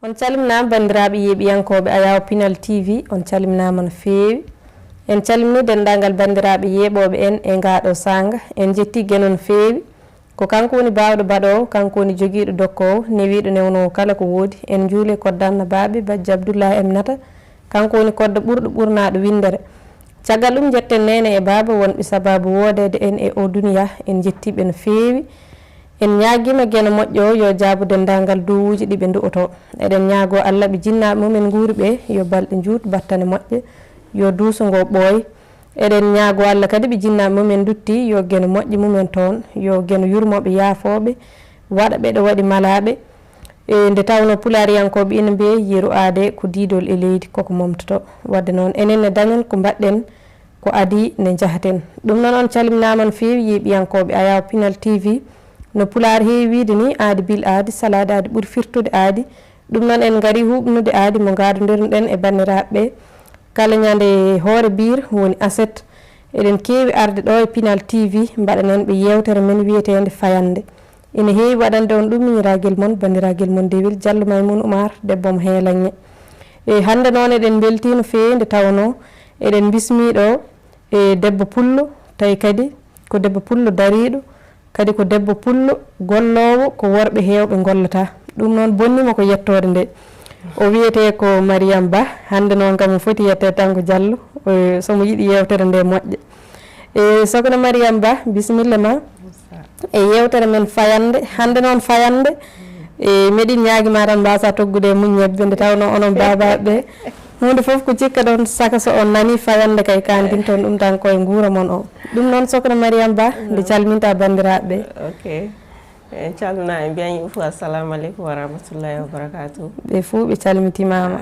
On calminama bandiraɓe yeeɓiyankoɓe Ayaw Pinal TV on calminama no feewi en calmini dendagal bandiraɓe yeeɓoɓe en e ngaɗo sanga en jetti gueno no feewi ko kanko woni bawɗo baɗowo kanko woni joguiɗo dokkowo newiɗo newnowo kala ko woodi en juule koddanno baɓe Badji Abdoullahi Aminata kanko woni koddo ɓurɗo ɓurnaɗo windere caggal ɗum jetten nene e baba wonɓe sababu wodede en e o duniya en jettiɓe no feewi en ñaguima gueno moƴƴo yo jaabu dendagal dowuji ɗiɓe du'oto eɗen ñaago Allah ɓe jinnaɓe mumen guuri ɓe yo balɗe juut battane moƴƴe yo duuso ngo ɓooy eɗen ñaago Allah kadi ɓe jinnaɓe mumen dutti yo gueno moƴƴi mumen toon yo gueno yurmoɓe yaafoɓe waɗa ɓe ɗo waɗi malaɓe e nde tawno pulariyankoɓe ina mbiye yeeru aade ko diidol e leydi koko momtoto wadde noon enen ne dañen ko mbaɗɗen ko adi ne jahaten ɗum noon on calminama no feewi yeeɓiyankoɓe Ayaw Pinal TV no pular heewi wiide ni aadi bil aadi salade aadi ɓuuri firtude aadi ɗum noon en gari huɓnude aadi mo gadodirnoɗen e bandiraɓeɓe kala ñande hoore biir woni aset eɗen keewi arde ɗo e Pinal TV mbaɗanen ɓe yewtere men wiyetede fayande ina heewi waɗande on ɗum miñiraguel moon bandiraguel moon Dewel Diallo Maymouna Oumar debbo mo heelagne e hande noon eɗen belti no feewi nde tawno eɗen bismiɗo e debbo pullo tawi kadi ko debbo pullo dariɗo kadi ko debbo pullo gollowo ko worɓe hewɓe gollata ɗum noon bonnimo ko yettode nde o wiyete ko Mariame Ba hande noon kam foti yette tan ko Diallo somo yiiɗi yewtere nde moƴƴe e sokhna Mariame Ba bisimilla ma e yewtere men fayande hande noon fayande e meɗin ñaaguima tan mbasa toggude muñ ñebbe nde tawno onon babaɓe hunde foof ko cikka ɗon saka so on nani fayande kay kandin toon ɗum tan koye guura mon o ɗum noon sokhna Mariame Ba nde calminta bandiraɓe ok en calmina en mbiyan fof assalamu aleykum wa rahmatullahi wa barakatuh ɓe fuu ɓe calmitimama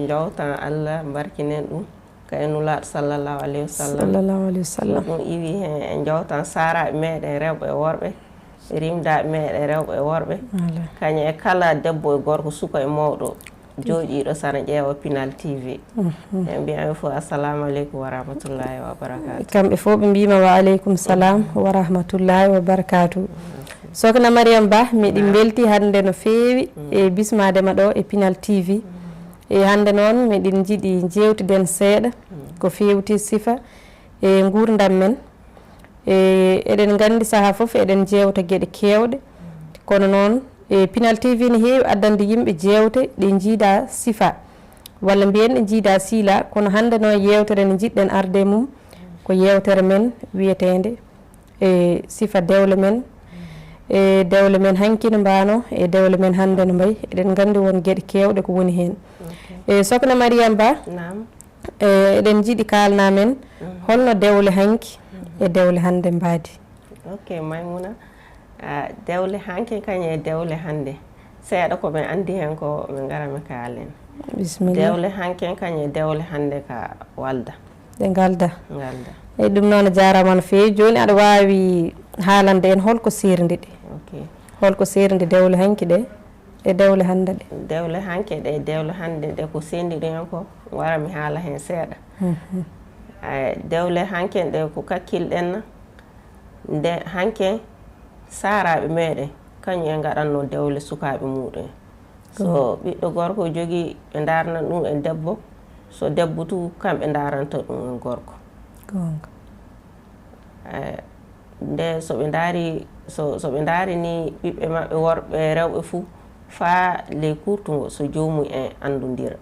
jawtan Allah barkinen ɗum kay nulaɗo sallllahu alayhi wa sallam sallallahu alayhi wa sallam ɗum iwi hen en jawtan saraɓe meɗen rewɓe e worɓe rimdaɓe meɗen rewɓe e worɓe kañum e kala debbo e gorko suka e mawɗo jooɗiɗo sana ƴeewa Pinal TV en mbiyaɓe fof assalamu aleykum wa rahmatullahi wa barakatuh kamɓe fof ɓe mbima wa aleykum salam wa rahmatullahi wa barakatuh sokhna Mariame Ba miɗin belti hande no feewi e bismadema ɗo e Pinal TV e hande noon miɗin jiiɗi jewtiden seeɗa ko fewti sifa e gurdam men e eɗen gandi saaha foof eɗen jewta gueɗe kewɗe kono noon e Pinal TV ne heewi addande yimɓe jewte ɗe jiida sifa walla mbiyen ɗe jiida siila kono hande noon yewtere nde jiɗɗen arde mum ko yewtere men wiyetede e sifa dewle men e dewle men hankino mbano e dewle men hande no mbayi eɗen gandi won gueɗe kewɗe ko woni hen e sokhna Mariame Ba eɗen jiiɗi kalna men holno dewle hanki e dewle hande mbadi ok Maymouna dewle hanke kañum e dewle hande seeɗa koɓe andi hen ko ɓe garami kaalen bisimilla dewle hanke kañum e dewle hande ka walda ɗe galda e ɗum noon jarama no feewi joni aɗa wawi haalande en holko sirde ɗe holko sirde dewle hanki ɗe e dewle hande ɗe dewle hanke ɗe e dewle hande ɗe ko sendiɗo hen ko wara mi haala hen seeɗa dewle hanke ɗe ko kakkilɗenna nde hanke saraɓe meɗen kañum e gaɗanno dewle sukaɓe muɗum so ɓiɗɗo gorko jogui ɓe darna ɗum e debbo so debbo tu kamɓe daranta ɗum e gorko nde soɓe daari soɓe daari ni ɓiɓɓe maɓɓe worɓe rewɓe fuu faa ley kurtugo so jomum en andodira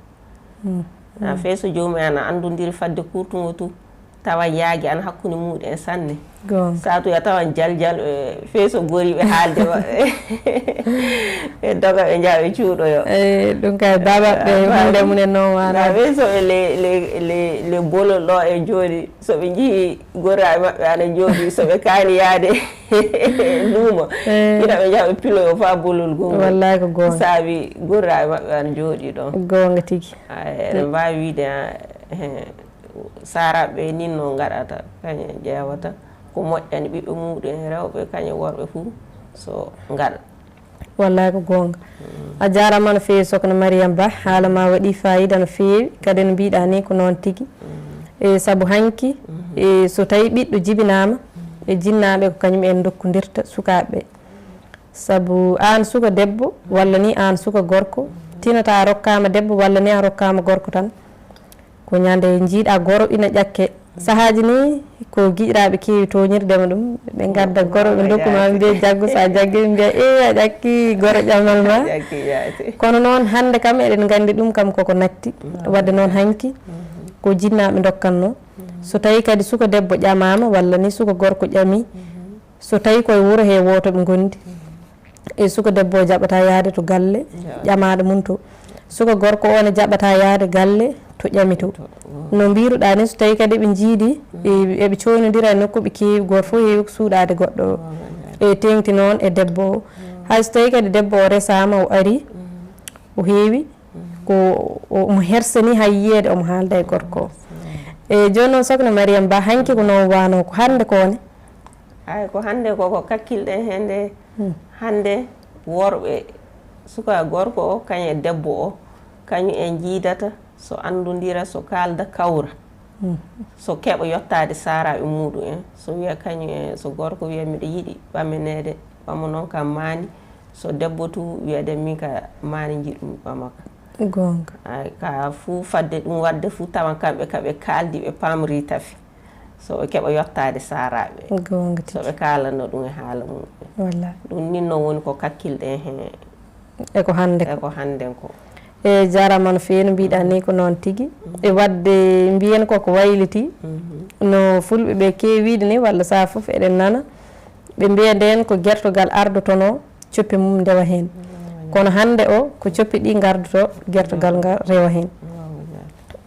a fe so jomum en a andodiri fadde kurtugo tu tawa yaagi an hakkude muɗum en sanne satuya tawan jaljal fe so goriɓe haalde ɓe doga ɓe jaa ɓe cuuɗoyo ɗum kay babaɓe hande munen noon wana fe soɓe le bolol ɗo e jooɗi soɓe jii gorraɓe maɓɓe ana jooɗi soɓe kaani yaade luumo ina ɓe jaa ɓe piloyo fa bolol gongol wallahi ko gonga saabi gorraɓe maɓɓe ana jooɗi ɗon gonga tigui eɗen mbawi wiide saraɓe nin no gaɗata kañum ƴeewata ko moƴƴani ɓiɓɓe muɗum e rewɓe kañum worɓe fuu so gaɗa wallahi ko gonga a jarama no feewi sokhna Mariame Ba haala ma waɗi fayida no feewi kadi no mbiɗa ni ko noon tigui e saabu hanki e so tawi ɓiɗɗo jibinama e jinnaɓe ko kañum en dokkodirta sukaɓeɓe saabu an suka debbo walla ni an suka gorko tinata a rokkama debbo walla ni a rokkama gorko tan ko ñande jiiɗa goro ina ƴakke sahaji ni ko giƴiraɓe kewi toñirdema ɗum ɓe gadda goro ɓe dokkuma mbiye jaggu sa jaggi mbiya a ƴakki goro ƴamal ma kono noon hande kam eɗen gandi ɗum kam koko natti wadde noon hanki ko jinnaɓe dokkanno so tawi kadi suka debbo ƴamama walla ni suka gorko ƴami so tawi koye wuuro he woto ɓe gondi e suka debbo o jaɓata yaade to galle ƴamaɗo mum to suka gorko o ne jaɓata yaade galle to ƴami to no mbiruɗa ni so tawi kadi ɓe jiidi eɓe coynodira e nokku ɓe kewi goto fof heewi ko suuɗade goɗɗo e tengti noon e debbo o hay so tawi kadi debbo o resama o ari o heewi ko omo hersani hay yiyede omo haalda e gorko o e joni noon sokhna Mariame Ba hanki ko noon wano ko hande kone ay ko hande koko kakkilɗen hende hande worɓe suka gorko o kañum e debbo o kañum en jiidata so andodira so kalda kawra so keɓa yettade saraɓe muɗum en so wiya kañum en so gorko wiya miɗa yiiɗi ɓaminede ɓama noon kam mani so debbo tu wiyade min ka mani jiɗɗum ɓamaka gonga ay ka fuu fadde ɗum wadde fuu tawan kamɓe kaɓe kaldi ɓe pamri tafi so ɓe keɓa yettade saraɓe gonga so ɓe kalano ɗum e haala mum walla ɗum nin noon woni ko kakkilɗen hen eko hande eko handen ko e jarama no fewi no mbiɗa ni ko noon tigui e wadde mbiyen koko wayliti no fulɓe ɓe kewide ni walla sa foof eɗen nana ɓe mbiya nden ko guertogal ardotono coppi mum ndewa hen kono hande o ko coppi ɗi gardoto guertogal ngal rewa hen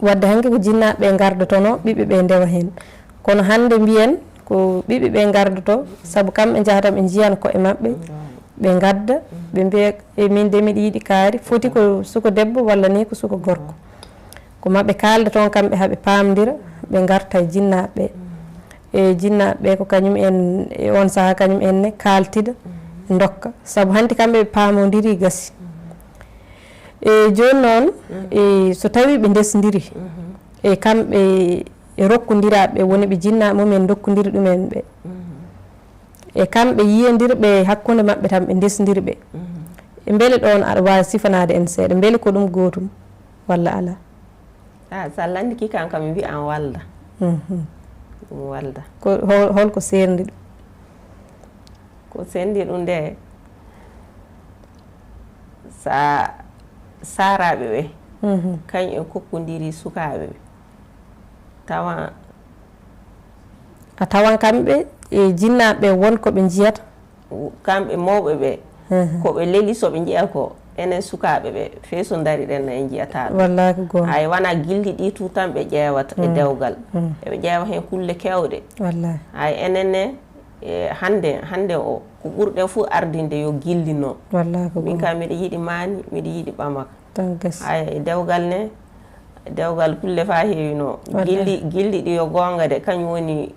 wadde hanki ko jinnaɓe gardotono ɓiɓɓe ɓe ndewa hen kono hande mbiyen ko ɓiɓɓe ɓe gardoto saabu kamɓe jahata ɓe jiyan koye mabɓe ɓe gadda ɓe mbiya e min de miɗa yiiɗi kaari foti ko suka debbo walla ni ko suka gorko ko mabɓe kalda toon kamɓe haaɓe pamdira ɓe garta e jinnaɓeɓe e jinnaɓeɓe ko kañum en e on saaha kañum enne kaltida dokka saabu hanti kamɓe ɓe pamodiri gasi e joni noon e so tawi ɓe ndesdiri e kamɓe e rokkodiraɓe woni ɓe jinnaɓe mumen dokkodiri ɗumen ɓe e kamɓe yiyandirɓe hakkude mabɓe tan ɓe ndesdirɓe e beele ɗon aɗa wawi sifanade en seeɗa beele ko ɗum gotum walla ala sa landiki kan kam mi mbi an walda ɗum walda ko holko serdi ɗum ko sendi ɗum nde sa saraɓe ɓe kañum en kokkodiri sukaɓe ɓe tawa a tawan kamɓe e jinnaɓe wonko ɓe jiyata kamɓe mawɓe ɓe koɓe leeli soɓe jiiya ko enen sukaɓe ɓe fey so dari ɗen en jiyata ɗum wallahi go hay wona gilɗi ɗi tu tan ɓe ƴeewata e dewgal eɓe ƴeewa hen kulle kewɗe wallahi hay enenne hande o ko ɓurɗen fuu ardinde yo gillino wallahi ko min kam miɗa yiiɗi mani miɗa yiiɗi ɓamaka tan gas hay e dewgal ne dewgal kulle fa heewino gilɗi ɗi yo gonga de kañum woni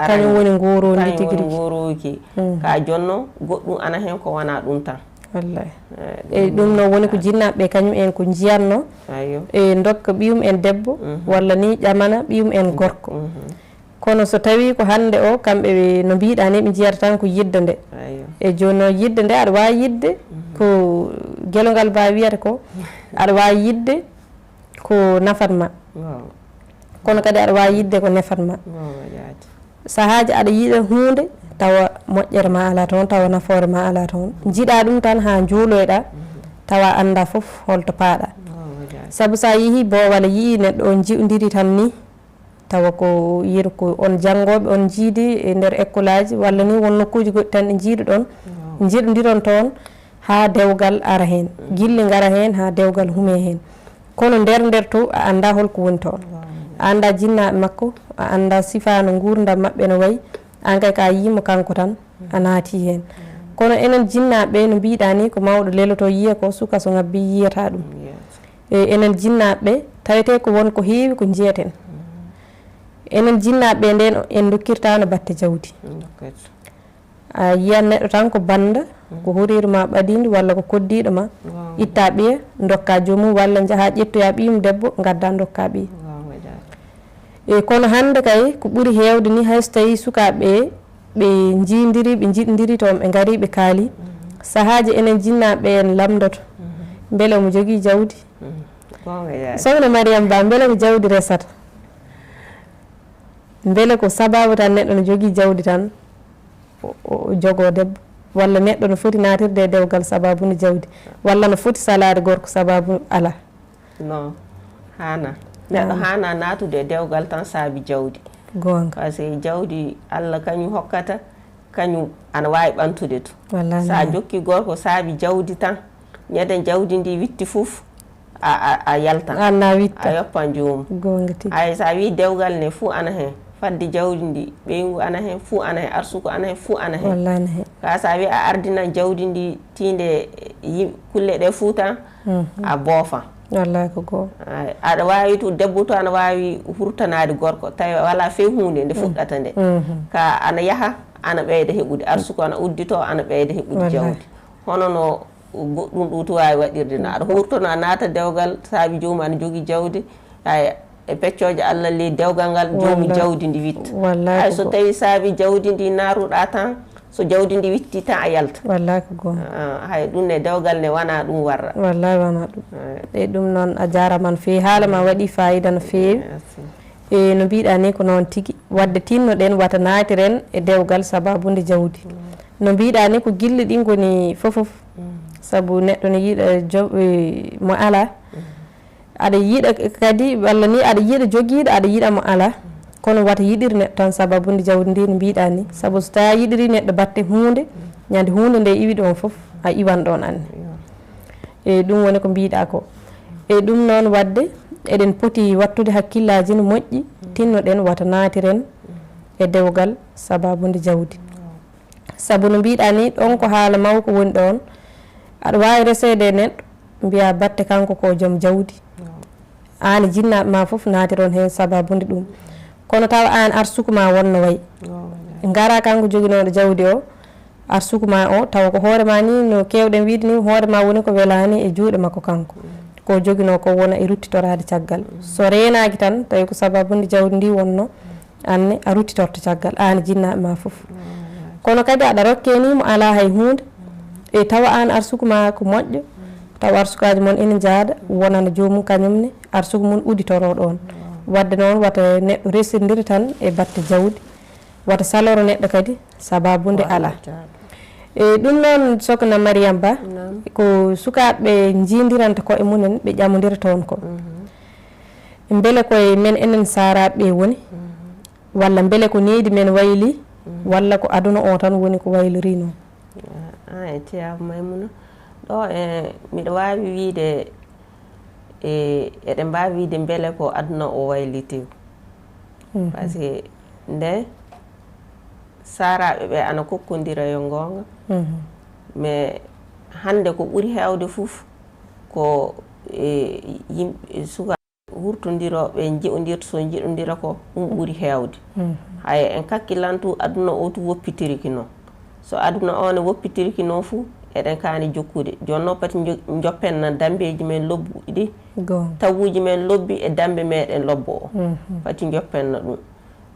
kañum woni ngorodi tigui ngoroki ka jonno goɗɗum ana hen ko wona ɗum tan wallahi e ɗum noon woni ko jinnaɓeɓe kañum en ko jiyatno e dokka ɓiyum en debbo walla ni ƴamana ɓiyum en gorko kono so tawi ko hande o kamɓe no mbiɗa ni ɓe jiyata tan ko yidde nde e joni noon yidde nde aɗa wawi yidde ko guelogal ba wiyata ko aɗa wawi yidde ko nafatma kono kadi aɗa wawi yidde ko nefatma sahaji aɗa yiiɗa hunde tawa moƴƴere ma ala toon tawa nafoore ma ala toon jiiɗa ɗum tan ha juuloyɗa tawa anda foof holto paaɗa saabu sa yeehi boowal yii neɗɗo on jiɗodiri tan ni tawa ko yiro ko on janggoɓe on jiidi e nder école aji walla ni won nokkuji goɗɗi tan ɗe jiiɗoɗon jiɗodiron toon ha dewgal ara hen guille gara hen ha dewgal hume hen kono nder to a anda holko woni toon a anda jinnaɓe makko a anda sifano gurdam mabɓe no wayi an kay ka yimo kanko tan a naati hen kono enen jinnaɓe no mbiɗa ni ko mawɗo leloto yiya ko suka so ngabbi yiyata ɗum e enen jinnaɓe tawete ko won ko heewi ko jiyaten enen jinnaɓe nden en dokkirtano batte jawdi a yiyan neɗɗo tan ko banda ko horiru ma ɓadidi walla ko koddiɗo ma itta ɓiya dokka jomum walla jaaha ƴettoya ɓiyum debbo gadda dokka ɓiya e kono hande kay ko ɓuuri hewde ni hayso tawi sukaɓe ɓe jindiri ɓe jiɗodiri toon ɓe gari ɓe kaali sahaji enen jinnaɓe en lamdoto beele omo jogii jawdi gonga sohna Mariame Ba beele ko jawdi resata beele ko sababu tan neɗɗo no jogii jawdi tan o jogoo debbo walla neɗɗo no foti naatirde e dewgal sababu no jawdi walla no foti salaade gorko sababu ala non hana neɗɗo hana naatude e dewgal tan saabi jawdi gonga par ce que jawdi Allah kañum hokkata kañum ana waawi ɓantude to sa jokki gorko saabi jawdi tan ñanden jawdi ndi witti fof a yaltan anna witta a yoppan joomum gonga tigi hay sa wi dewgal ne fuu ana hen fadde jawdi ndi ɓeygu ana hen fuu ana hen arsuku ana hen fuu ana hen wallahi ana hen ka sa wi a ardinan jawdi ndi tinde kulle ɗe fuu tan a boofan wallahi ko goo aɗa wawi to debbo to ana wawi hurtanade gorko tawi wala few hunde nde fuɗɗata nde ka ana yaaha ana ɓeyda heɓude arsuku ana uddito ana ɓeyda heɓude jawdi hono no goɗɗum ɗum to wawi waɗirde no aɗa hurtono a naata dewgal saabi jomum ana jogui jawdi hay e peccoje Allah ley dewgal ngal joomu jawdi ndi witta hay so tawi saabi jawdi ndi naruɗa tan so jawdi ndi witti tan a yalta wallahi ko goo hay ɗum ne dewgal ne wona ɗum warra wallahi wona ɗum e ɗum noon a jarama no fewi haala ma waɗi fayida no fewi e no mbiɗa ni ko noon tigui wadde tinnoɗen wata natiren e dewgal sababude jawdi no mbiɗa ni ko guille ɗi goni fofof saabu neɗɗo ne yiiɗa mo ala aɗa yiiɗa kadi walla ni aɗa yiiɗa joguiɗo aɗa yiiɗa mo ala kono wata yiɗiri neɗɗo tan sababude jawdi ndi no mbiɗa ni saabu so tawi yiɗiri neɗɗo batte hunde ñande hunde nde iwi ɗon foof a iwan ɗon anne e ɗum woni ko mbiɗa ko e ɗum noon wadde eɗen poti wattude hakkillaji no moƴƴi tinnoɗen wata natiren e dewgal sababude jawdi saabu no mbiɗa ni ɗon ko haala mawko woni ɗon aɗa wawi resede neɗɗo mbiya batte kanko ko joom jawdi an jinnaɓe ma foof natiron hen sababude ɗum kono taw an arsuku ma wonno wayi gara kanko joguinoɗo jawdi o arsuku ma o tawa ko hoorema ni no kewɗen wiide ni hoorema woni ko welani e juuɗe makko kanko ko joguino ko wona e ruttitorade caggal so renaki tan tawi ko sababude jawdi ndi wonno anne a ruttitorto caggal an jinnaɓe ma foof kono kadi aɗa rokke ni mo ala hay hunde e tawa an arsuku ma ko moƴƴo tawa arsukaji moon ene jaada wonana jomum kañumne arsuku mum uditoro ɗon wadde noon wata neɗɗo resodiri tan e batte jawdi wata saloro neɗɗo kadi sababude ala e ɗum noon Sokhna Mariame Ba ko sukaɓe jidiranta koye munen ɓe ƴamodira toon ko beele koye men enen saraɓe woni walla beele ko neydi men wayli walla ko aduna o tan woni ko wayliri noon e tiyaba Maymuna ɗo miɗa wawi wiide eɗen mbawi wiide beele ko aduna o wayliti par ce que nde saraɓe ɓe ana kokkodira yo gonga mais hande ko ɓuuri hewde fof ko yimɓe suka hurtodiroɓe jiɗodirta so jiɗodira ko ɗum ɓuuri hewde hay en kakkillantu aduna o to woppitiriki noon so aduna o ne woppitiriki noon fou eɗen kaani jokkude joni noon pati joppenna dambeji men lobbuɗi ɗi tawuji men lobbi e dambe meɗen lobbo o pati joppenna ɗum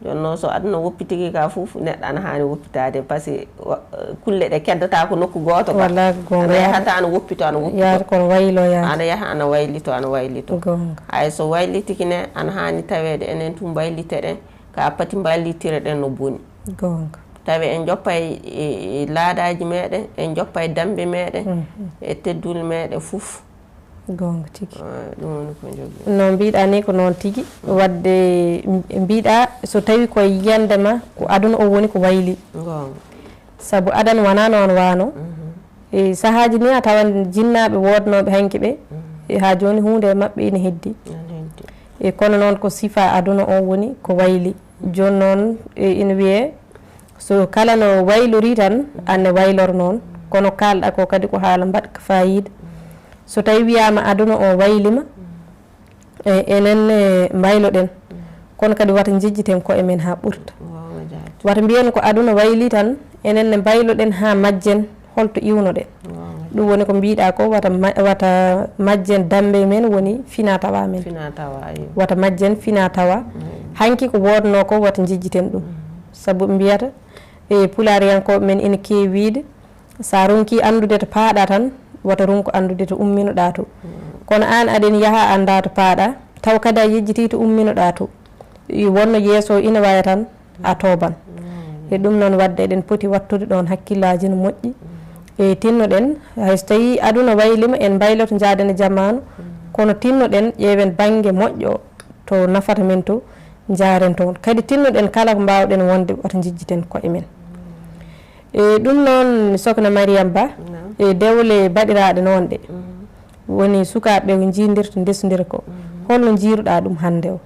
joni noon so aduna woppitiki ka fof neɗɗo ana hani woppitade par ce que kulle ɗe keddata ko nokku goto ka ana yahata ana woppito ana woppito ana yaaha ana waylito ana waylito hay so waylitiki ne ana hani tawede enen tum baylite ɗen ka pati ballitire ɗen no boni tawi en joppa e laadaji meɗen en joppa e dambe meɗen e teddule meɗen fof gonga tigi ɗum woni ko jogui no mbiɗa ni ko noon tigi wadde mbiɗa so tawi koye yiyandema ko aduna o woni ko wayli gonga saabu adana wona noon wano e sahaji ni a tawan jinnaɓe wodnoɓe hanki ɓe ha joni hunde mabɓe ine heddi e kono noon ko sifa aduna o woni ko wayli joni noon ina wiye so kala no waylori tan anne waylor noon kono kalɗa ko kadi ko haala mbaɗka fayida so tawi wiyama aduna o waylima enen mbayloɗen kono kadi wata jejjiten koye men ha ɓurta wata mbiyen ko aduna wayli tan enen ne mbayloɗen ha majjen holto iwnoɗen ɗum woni ko mbiɗa ko wata majjen dambe men woni fina tawa men wata majjen fina tawa hanki ko wodno ko wata jejjiten ɗum saabu mbiyata e pulariyankoɓe men ina kewi wiide sa ronki andude to paaɗa tan woto runko andude to umminoɗa to kono an aɗen yaaha anda to paaɗa taw kadi a yejjiti to umminoɗa to wonno yeeso ina waya tan a toban e ɗum noon wadde eɗen poti wattude ɗon hakkillaji no moƴƴi e tinnoɗen hayso tawi aduna waylima en mbayloto jaaden e jammanu kono tinnoɗen ƴeewen banggue moƴƴo to nafata men to jaren toon kadi tinnoɗen kala ko mbawɗen wonde oto jijjiten koye men e ɗum noon Sokhna Mariame Ba e dewle baɗiraɗe noon ɗe woni sukaɓe ko jiidirta ndesodira ko holno jiiruɗa ɗum hande o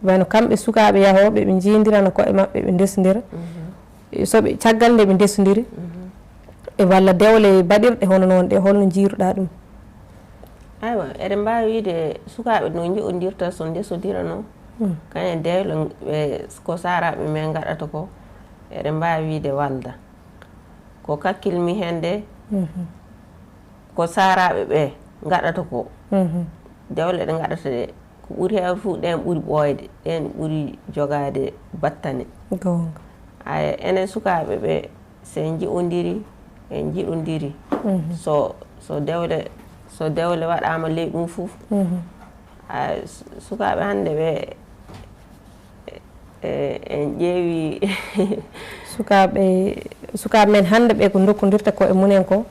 wayno kamɓe sukaɓe yahoɓe ɓe jiidirana koye mabɓe ɓe ndesodira soɓe caggal nde ɓe ndesodiri e walla dewle baɗirɗe hono noon ɗe holno jiiruɗa ɗum aywa eɗen mbawi wiide sukaɓe no jiɗodirta so ndesodira noon kañum dewle ko saraɓe men gaɗata ko eɗen mbawi wiide walda ko kakkilmi hen de ko saraɓe ɓe gaɗata ko dewle ɗe gaɗata ɗe ko ɓuuri hewde fuu ɗen ɓuuri ɓooyde ɗen ɓuuri jogade battane aya enen sukaɓe ɓe sen jiɗodiri en jiɗodiri so dewle waɗama ley ɗum fof sukaɓe hande ɓe en ƴeewi sukaɓe men hande ɓe ko dokkodirta koye munen ko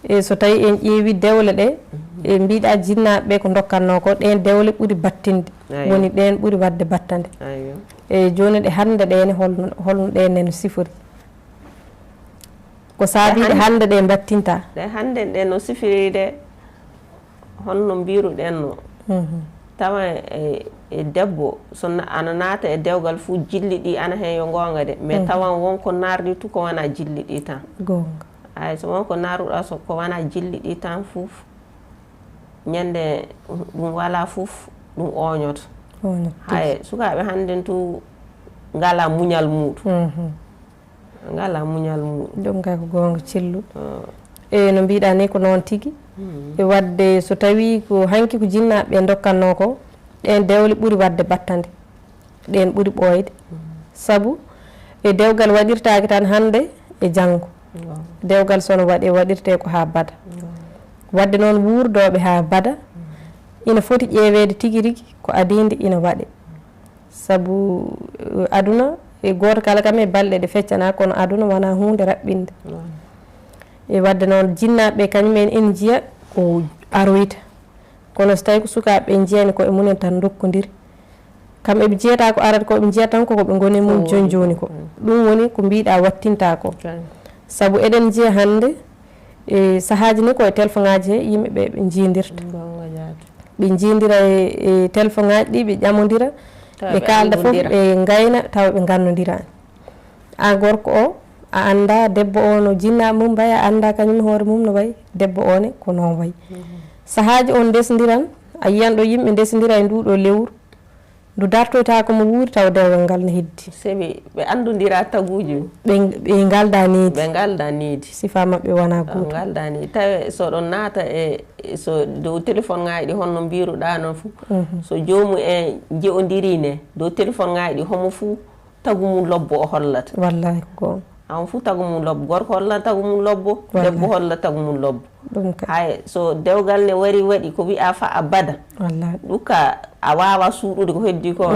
e so tawi en ƴeewi dewle ɗe e mbiɗa jinnaɓe ɓe ko dokkatno ko ɗen dewle ɓuuri battinde woni ɗen ɓuuri wadde battande e joni ɗe hande ɗene holno ɗenne no sifori ko saabiɗe hande ɗe battinta ɗe hande ɗe no sifiri de honno mbiruɗen no tawa e debbo so ana naata e dewgal fuu jilli ɗi ana hen yo gonga de mais tawan wonko nardi tu ko wona jilli ɗi tan gonga ay so wonko naruɗa so ko wona jilli ɗi tan fof ñande ɗum wala fof ɗum oñoto hay sukaɓe hande tu ngala muñal muɗum ngala muñal muɗum ɗum kay ko gonga celluɗo e no mbiɗa ni ko noon tigui e wadde so tawi ko hanki ko jinnaɓe dokkatno ko ɗen dewle ɓuuri wadde battande ɗen ɓuuri ɓoyde saabu e dewgal waɗirtaki tan hande e janggo dewgal sono waɗe waɗirte ko ha bada wadde noon wurdoɓe ha bada ina foti ƴeewede tigui rigui ko adide ina waɗe saabu aduna e goto kala kam e balɗe ɗe feccana kono aduna wona hunde raɓɓinde e wadde noon jinnaɓe kañumen ene jiiya ko aroyta kono so tawi ko sukaɓe jiyani koye munen tan dokkodiri kamɓe ɓe jiyata ko arata ko ɓe jiyata tan koko ɓe goni mum joni joni ko ɗum woni ko mbiɗa wattinta ko saabu eɗen jiiya hande e sahaji ni koye téléphone ngaji he yimɓeɓe ɓe jiidirta ɓe jiidira e téléphone ngaji ɗi ɓe ƴamodira ɓe kalda foof ɓe gayna tawa ɓe gannodirani an gorko o a anda debbo o no jinnaɓe mum wayi a anda kañum hoore mum no wayi debbo one ko noon wayi sahaji on ndesdiran a yiyan ɗo yimɓe ndesdira e nduɗo lewru ndu dartoyta komo wuuri taw dewgal ngal ne heddi seɓe ɓe andodira taguji ɓe galda needi sifa mabɓe wona goto galda needi tawi soɗon naata so dow téléphone ngaji ɗi honno mbiruɗa noon fou so jomum en jeeodiri ne dow téléphone ngaji ɗi homo fou tagu mum lobbo o hollata wallahi ko gonga an fou tagu mum lobbo gorko holla tagu mum lobbo debbo holla tagu mum lobbo hay so dewgal ne wari waɗi ko wiya fa a bada wallahi ɗukka a wawa suuɗude ko heddi ko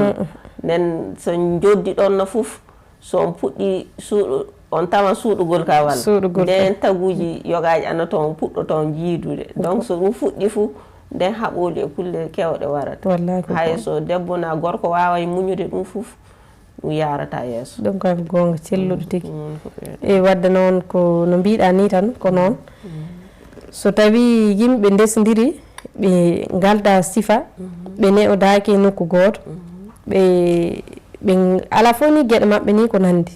nden so joddi ɗon no fof so on puɗɗi suuɗu on tawa suuɗugol ka walla nden taguji yogaji anna toon puɗɗo toon jiidude donc so ɗum fuɗɗi fou nden haɓoli e kulle kewɗe warata hay so debbo na gorko wawa muñude ɗum fof ɗum yarata yeeso ɗum kay ko gonga celluɗo tigui e wadde noon ko no mbiɗa ni tan ko noon so tawi yimɓe ndesdiri ɓe galda sifa ɓe ne'odaki e nokku goto ɓe ala fof ni gueɗe mabɓe ni ko nandi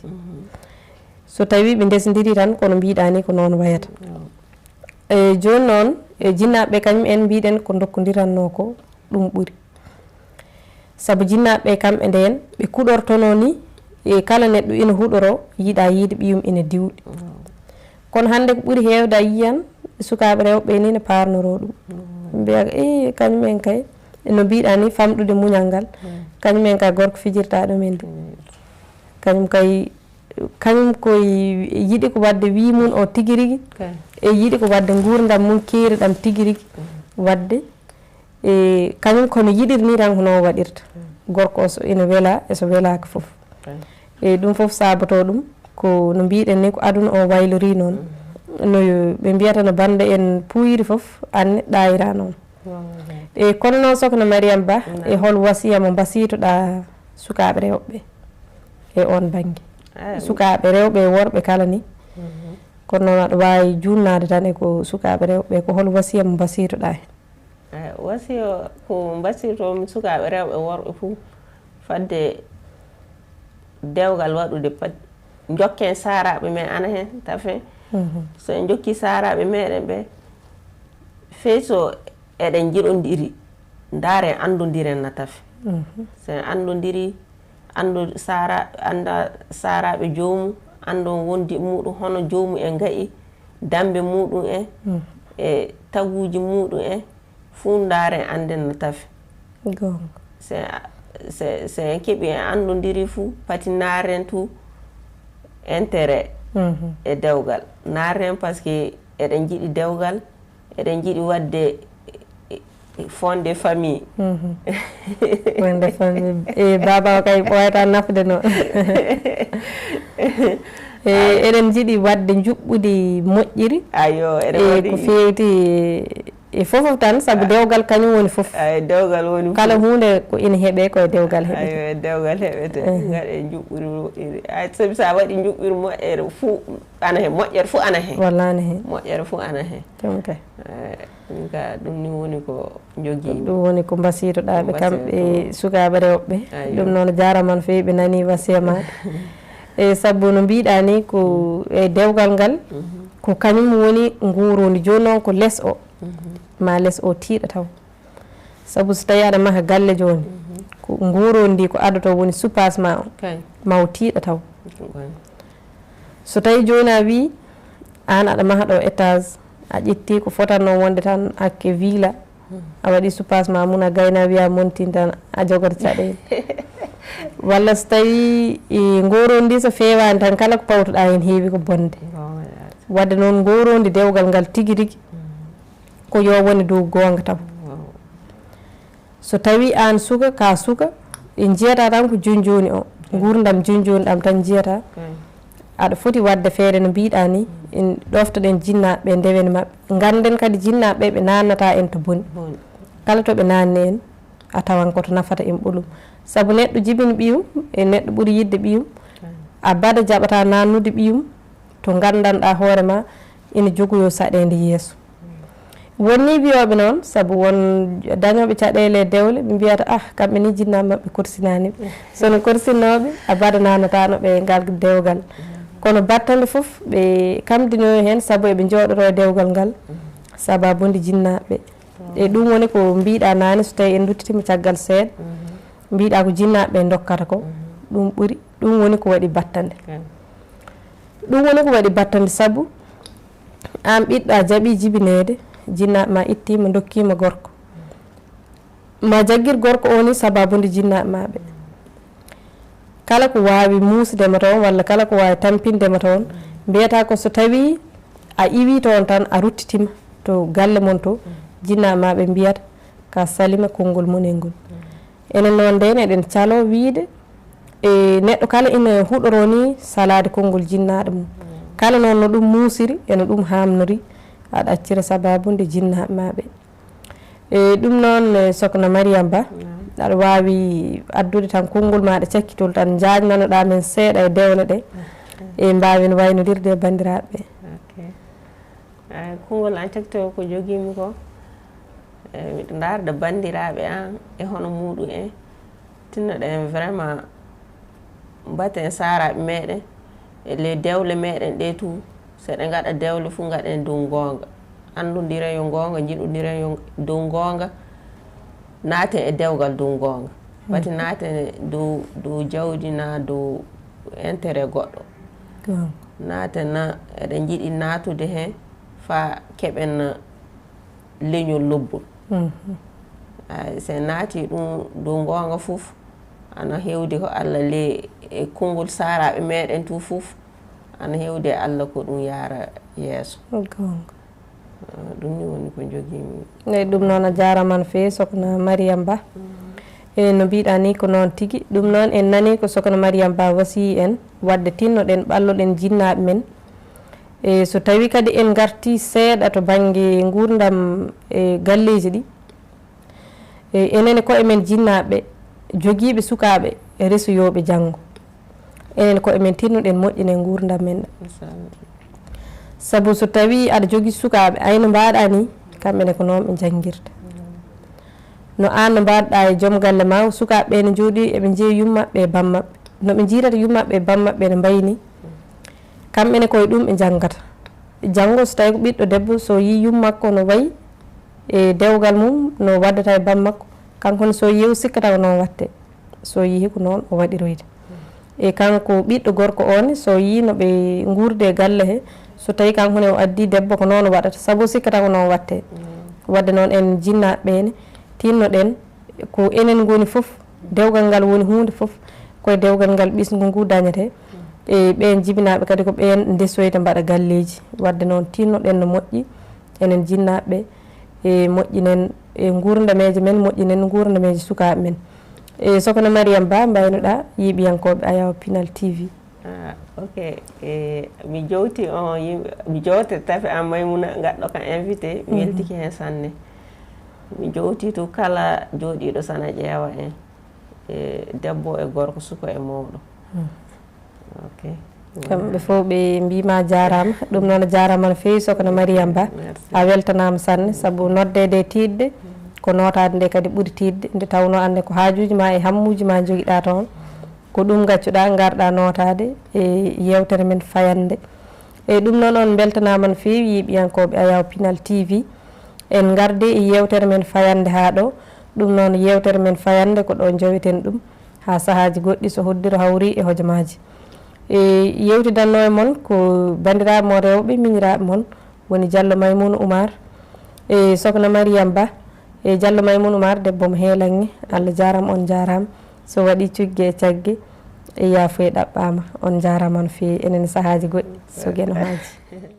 so tawi ɓe ndesdiri tan kono mbiɗa ni ko noon wayata e joni noon e jinnaɓe kañum en mbiɗen ko dokkodiranno ko ɗum ɓuuri saabu jinnaɓe kamɓe nden ɓe kuɗortono ni e kala neɗɗo ina huɗoro yiiɗa yiide ɓiyum ina diwɗi kono hande ko ɓuuri hewde a yiyan sukaɓe rewɓe ni ne parnoro ɗum mbiya kañumen kay no mbiɗa ni famɗude muñal ngal kañumen kay gorko fijirta ɗumen de kañum kay kañum koye yiɗi ko wadde wi mum o tigi rigui e yiɗi ko wadde gurdam mum keeriɗam tigi rigui wadde e kañum kono yiɗiri ni tan hono waɗirta gorko o so ina weela e so welaka foof e ɗum foof saboto ɗum ko no mbiɗen ni ko aduna o waylori noon no ɓe mbiyata no bande en puyiri foof anne ɗayira noon e kono noon Sokhna Mariame Ba e hol wasiya mo basitoɗa sukaɓe rewɓe e on banggue sukaɓe rewɓe e worɓe kala ni kono noon aɗa wawi junnade tan e ko sukaɓe rewɓe ko hol wasiya mo basitoɗa hen wasiya ko basitomi sukaɓe rewɓe worɓe fuu fadde dewgal waɗude pat jokken saraɓe men ana hen tafe so en jokki saraɓe meɗen ɓe fey so eɗen jiɗodiri daren andodiren na tafe so en andodiri anda saraɓe jomum andon wondi muɗum hono jomum en gayi dambe muɗum en e taguji muɗum en fuu daren anden no tafe so en keeɓi en andodiri fuu pati naren tout intérêt e dewgal naren par ce que eɗen jiiɗi dewgal eɗen jiiɗi wadde fonde famille fonde famille e baba o kay ɓoyata nafde noon e eɗen jiiɗi wadde juɓɓudi moƴƴiri ayo e ko fewti e fofof tan saabu dewgal kañum woni foof dewgal woni kala hunde ko ina heeɓe koye dewgal heeɓete ayo dewgal heeɓete gaɗe juɓɓiri moƴƴiri sabi sa waɗi juɓɓiri moƴƴere fuu ana hen moƴƴere fuu ana hen walla ana hen moƴƴere fuu ana hen ɗum kay ɗum ka ɗum ni woni ko jogui ɗum woni ko basitoɗaɓe kamɓe sukaɓe rewɓe ɗum noon jarama no fewi ɓe nani wasiya maɗa e saabu no mbiɗa ni ko e dewgal ngal ko kañum woni guurodi joni noon ko less o ma less o tiiɗa taw saabu so tawi aɗa maha galle joni ko guurodi ndi ko adoto woni suppasement o maw tiiɗa taw so tawi joni a wi an aɗa maha ɗo étage a ƴetti ko fotanno wonde tan hakke villa a waɗi suppasement mum a gayna wiya montine tan a jogoto caɗele walla so tawi gorondi ndi so fewani tan kala ko pawtoɗa hen heewi ko bonde wadde noon gorondi dewgal ngal tigui rigui ko yo woni dow gonga taw so tawi an suka ka suka en jiyata tan ko joni o gurdam joni ɗam tan jiyata aɗa foti wadde feere no mbiɗa ni en ɗoftoɗen jinnaɓe ndewene mabɓe ganden kadi jinnaɓe ɓe nannata en to boni kala to ɓe nanni en a tawan koto nafata en ɓolum saabu neɗɗo jibini ɓiyum e neɗɗo ɓuuri yidde ɓiyum a bada jaɓata nannude ɓiyum to gandanɗa hoorema ina jogoyo saɗede yeeso wonni wiyoɓe noon saabu won dañoɓe caɗele dewle ɓe mbiyata kamɓe ni jinnaɓe mabɓe korsinaniɓe sono korsinoɓe a bada nanatanoɓe ngal dewgal kono battande foof ɓe kamdinoyo hen saabu eɓe jooɗoto e dewgal ngal sababude jinnaɓe e ɗum woni ko mbiɗa nane so tawi en duttitima caggal seeɗa mbiɗa ko jinnaɓe dokkata ko ɗum ɓuuri ɗum woni ko waɗi battande ɗum woni ko waɗi battande saabu an ɓiɗɗo a jaaɓi jibinede jinnaɓe ma ittima dokkima gorko ma jagguir gorko o ni sababude jinnaɓe maɓe kala ko wawi musdema toon walla kala ko wawi tampindema toon mbiyata ko so tawi a iwi toon tan a ruttitima to galle mon to jinnaɓe maɓe mbiyata ka salima konngol munen ngol enen noon nden eɗen calo wiide e neɗɗo kala ina huɗoro ni salade konngol jinnaɗo mum kala noon no ɗum musiri eno ɗum hamnori aɗa accira sababude jinnaɓe maɓe e ɗum noon Sokhna Mariame Ba aɗa wawi addude tan konngol maɗa cakkitol tan jajnanoɗa men seeɗa e dewle ɗe e mbawin waynodirde e bandiraɓe konngol an cakkitol ko joguimi ko miɗo darda bandiraɓe an e hono muɗum en tinnoɗen vraiment mbatten saraɓe meɗen e les dewle meɗen ɗe tout seɗe gaɗa dewle fuu gaɗen dow gonga andodiren yo gonga jiɗodiren yo dow gonga naaten e dewgal dow gonga wati naaten dow jawdi na dow intérêt goɗɗo naaten na eɗen jiiɗi natude hen fa keɓen leñol lobbol se naati ɗum dow gonga fof ana hewdi ko Allah le e kongol saraɓe meɗen tu fof ana hewdi e Allah ko ɗum yaara yeeso ɗum ni woni ko jogimi eyi ɗum noon a jarama no fewi Sokhna Mariame Ba e no mbiɗa ni ko noon tigui ɗum noon en nani ko Sokhna Mariame Ba wasi en wadde tinnoɗen ɓalloɗen jinnaɓe men e so tawi kadi en garti seeɗa to banggue gurdam e galleji ɗi e enene ko emen jinnaɓe joguiɓe sukaɓe e resuyoɓe janggo enen ko emen tinnuɗen moƴƴine gurdam men saabu so tawi aɗa jogui sukaɓe ayno mbaɗa ni kamɓene ko noon ɓe jangguirta no an no mbaɗɗa e joom galle ma sukaɓe ne jooɗi eɓe jeeyi yummaɓe e bammaɓe noɓe jiirata yummaɓe e bammaɓe ne mbayni kamɓene koye ɗum ɓe janggata janggo so tawi ko ɓiɗɗo debbo so yi yummakko no wayi e dewgal mum no waddata e bammakko kankone so yew sikkata ko noon watte so yi ko noon o waɗiroyde e kanko ɓiɗɗo gorko on so yi no ɓe guurde e galle he so tawi kankone o addi debbo ko noon waɗata saabu sikkata ko noon watte wadde noon en jinnaɓe ɓene tinnoɗen ko enen goni foof dewgal ngal woni hunde foof koye dewgal ngal ɓisgu ngu dañete e ɓen jibinaɓe kadi ko ɓen ndesoyde mbaɗa galleji wadde noon tinnoɗen no moƴƴi enen jinnaɓe e moƴƴinen e gurdameje men moƴƴinen gurdameje sukaɓe men e Sokhna Mariame Ba mbaynoɗa yiiɓiyankoɓe Ayaw Pinal TV ok mi jowti on mi jowte tafi an Maimouna gaɗɗo ka invité mi weltiki hen sanne mi jowti to kala jooɗiɗo sana ƴeewa en e debbo e gorko suka e mawɗo ok kamɓe fof ɓe mbima jarama ɗum noon a jarama no fewi Sokhna Mariame Ba a weltanama sanne saabu noddede e tidde ko notade nde kadi ɓuuri tidde nde tawno ande ko hajuji ma e hammuji ma joguiɗa toon ko ɗum gaccuɗa garɗa notade e yewtere men fayande e ɗum noon on beltanama no fewi yiiɓiyankoɓe Ayaw Pinal TV en gardi e yewtere men fayande ha ɗo ɗum noon yewtere men fayande ko ɗo joweten ɗum ha sahaji goɗɗi so hoddiro hawri e hojomaji e yewtidanno e moon ko bandiraɓe mon rewɓe miñiraɓe moon woni Diallo Maymouna Oumar e Sokhna Mariame Ba e Diallo Maymouna Oumar debbo mo heelange Allah jarama on jarama so waɗi cuggue e caggue e yaafoye ɗaɓɓama on jarama no fewi enen sahaji goɗɗi so gueno haji